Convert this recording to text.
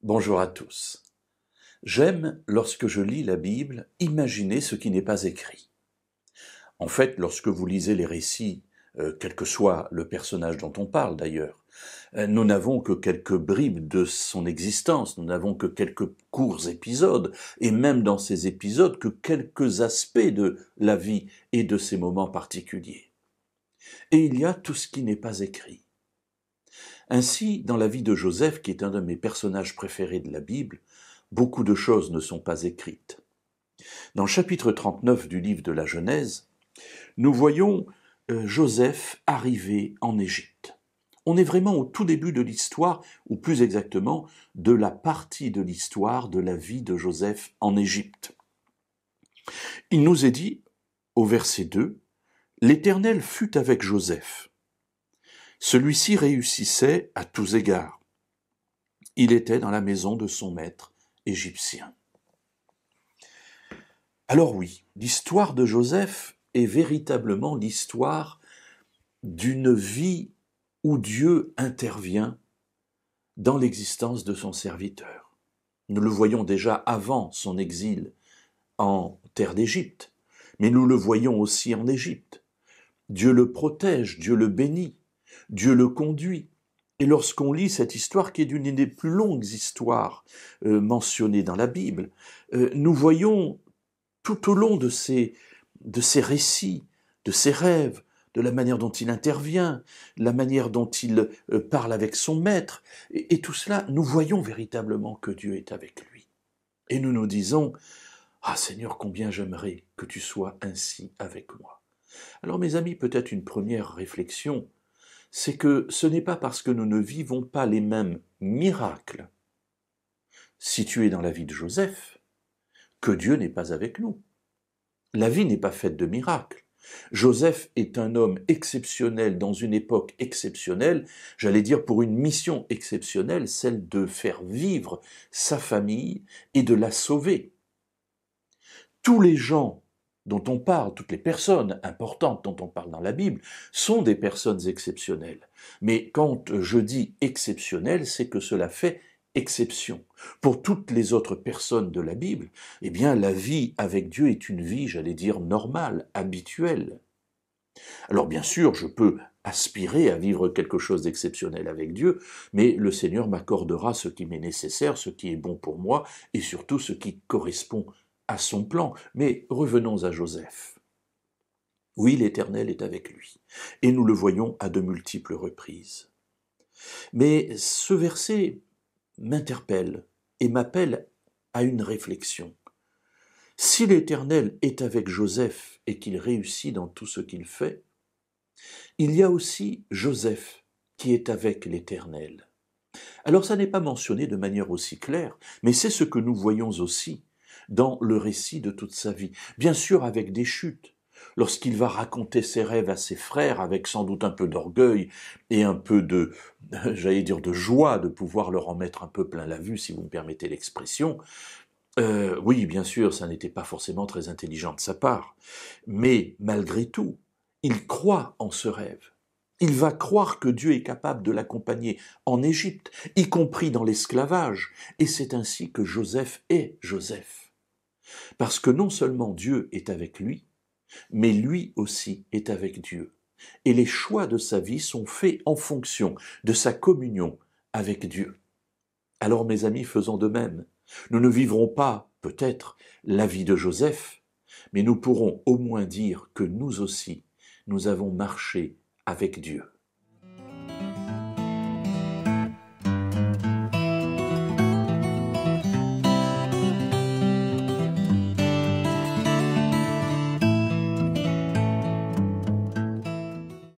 Bonjour à tous. J'aime, lorsque je lis la Bible, imaginer ce qui n'est pas écrit. En fait, lorsque vous lisez les récits, quel que soit le personnage dont on parle d'ailleurs, nous n'avons que quelques bribes de son existence, nous n'avons que quelques courts épisodes, et même dans ces épisodes que quelques aspects de la vie et de ces moments particuliers. Et il y a tout ce qui n'est pas écrit. Ainsi, dans la vie de Joseph, qui est un de mes personnages préférés de la Bible, beaucoup de choses ne sont pas écrites. Dans le chapitre 39 du livre de la Genèse, nous voyons Joseph arriver en Égypte. On est vraiment au tout début de l'histoire, ou plus exactement, de la partie de l'histoire de la vie de Joseph en Égypte. Il nous est dit, au verset 2, « L'Éternel fut avec Joseph. Celui-ci réussissait à tous égards. Il était dans la maison de son maître égyptien. » Alors oui, l'histoire de Joseph est véritablement l'histoire d'une vie où Dieu intervient dans l'existence de son serviteur. Nous le voyons déjà avant son exil en terre d'Égypte, mais nous le voyons aussi en Égypte. Dieu le protège, Dieu le bénit, Dieu le conduit. Et lorsqu'on lit cette histoire, qui est d'une des plus longues histoires mentionnées dans la Bible, nous voyons tout au long de ces récits, de ses rêves, de la manière dont il intervient, la manière dont il parle avec son maître, et tout cela, nous voyons véritablement que Dieu est avec lui. Et nous nous disons, « Ah Seigneur, combien j'aimerais que tu sois ainsi avec moi. » Alors mes amis, peut-être une première réflexion, c'est que ce n'est pas parce que nous ne vivons pas les mêmes miracles situés dans la vie de Joseph que Dieu n'est pas avec nous. La vie n'est pas faite de miracles. Joseph est un homme exceptionnel dans une époque exceptionnelle, j'allais dire pour une mission exceptionnelle, celle de faire vivre sa famille et de la sauver. Tous les gens dont on parle, toutes les personnes importantes dont on parle dans la Bible, sont des personnes exceptionnelles. Mais quand je dis exceptionnel, c'est que cela fait exception. Pour toutes les autres personnes de la Bible, eh bien, la vie avec Dieu est une vie, j'allais dire, normale, habituelle. Alors bien sûr, je peux aspirer à vivre quelque chose d'exceptionnel avec Dieu, mais le Seigneur m'accordera ce qui m'est nécessaire, ce qui est bon pour moi, et surtout ce qui correspond à son plan. Mais revenons à Joseph. Oui, l'Éternel est avec lui, et nous le voyons à de multiples reprises. Mais ce verset m'interpelle et m'appelle à une réflexion. Si l'Éternel est avec Joseph et qu'il réussit dans tout ce qu'il fait, il y a aussi Joseph qui est avec l'Éternel. Alors ça n'est pas mentionné de manière aussi claire, mais c'est ce que nous voyons aussi dans le récit de toute sa vie. Bien sûr avec des chutes, lorsqu'il va raconter ses rêves à ses frères avec sans doute un peu d'orgueil et un peu de, j'allais dire, de joie de pouvoir leur en mettre un peu plein la vue, si vous me permettez l'expression. Oui, bien sûr, ça n'était pas forcément très intelligent de sa part, mais malgré tout, il croit en ce rêve. Il va croire que Dieu est capable de l'accompagner en Égypte, y compris dans l'esclavage, et c'est ainsi que Joseph est Joseph. Parce que non seulement Dieu est avec lui, mais lui aussi est avec Dieu. Et les choix de sa vie sont faits en fonction de sa communion avec Dieu. Alors mes amis, faisons de même. Nous ne vivrons pas, peut-être, la vie de Joseph, mais nous pourrons au moins dire que nous aussi, nous avons marché avec Dieu.